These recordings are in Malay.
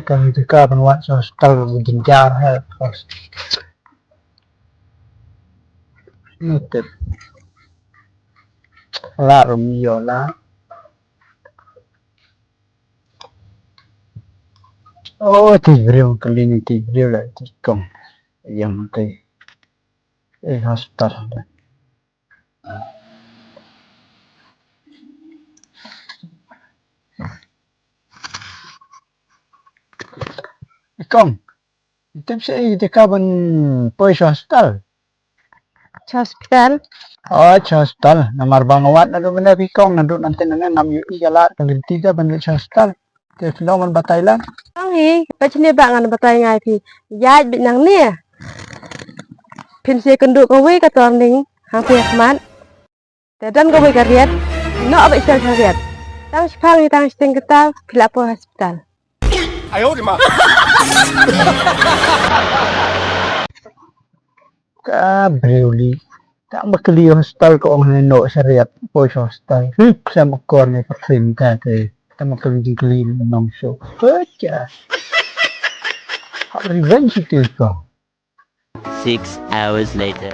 Kami tukar penuat hostel berjenjang host. Nutip. La Romeo la. Oh, tibriu kali ni tibriu lah tikong. Yang te. Hostel. Ikong. Tem saya dekaban poi hostel. Hospital. Oh, hostel. Namar bangawat na do benda pikong na do nanti na nam yu igalat kali tiga benda hostel. Te filman ba Thailand. Ang baca ni bak ngan batay ngai phi. Yai bit nang ni. Pin se kenduk ko we ka tom ning hang phi khmat. Te dan ko we ka riat. No ba isal riat. Tang sipang ni tang sting kita pilapo hospital. 哎呦我的妈！Kabrili. Tak makli hostel ko ang nino syariat po hostel. Sa makor ni pakrim ka te. Tak makli clean nong show. Baca. Revenge itu ko. 6 hours later.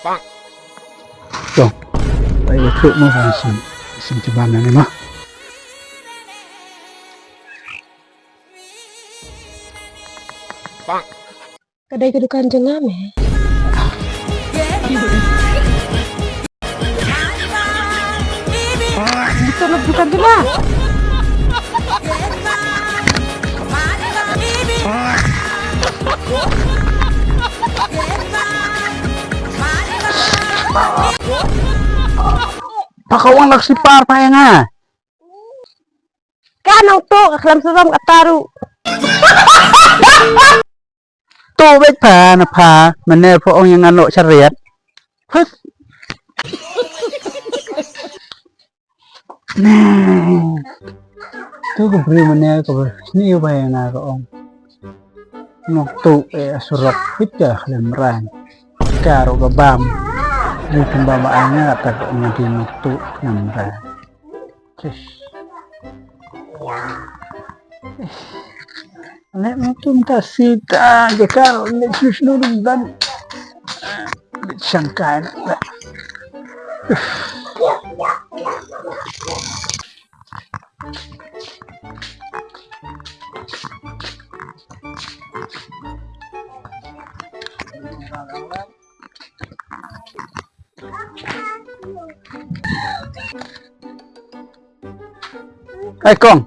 Bang. Tuh. Baik truk mo sim tibana ni mah. Bang. Kedai kedukan jengam Itu lo bukan jengam. Pakawang nagsipar pa nga. Kanang to kaklam suram kataru. Tubig pa na pa manel po ang yung ano syariat. Hus. Nah. Tu ko beri manel ko ni ba yang nga ko. Noktu surap kita lemran. Karo gabam. Yung pembawaannya kata nanti waktu nambah. Nek waktu minta sita jika nek susno dan sangkan. Hai Kong.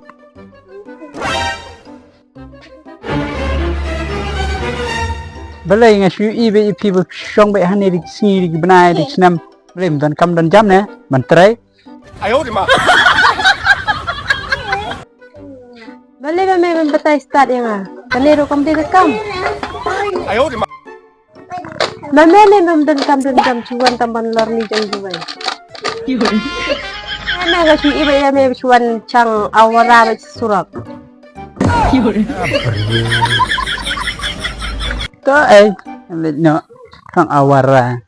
Balai nga syu ibe ipi bu shong be hane dik si dik benai dik snam lem dan kam dan jam ne mantrai. 哎呦我的妈 Balai ba may batay start yang ah. Kanero kam di kam. 哎呦我的妈 Mamene dan kam cuan tamban lor ni jang juai. Ana ga syu ibe ya me cuan chang awara ba surap. To no kang awara.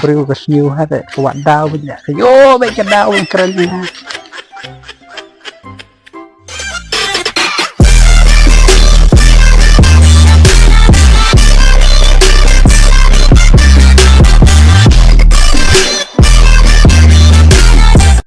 Beri ko kasniu ha te kuat daw ba. Yo ba ka daw keren ni ha.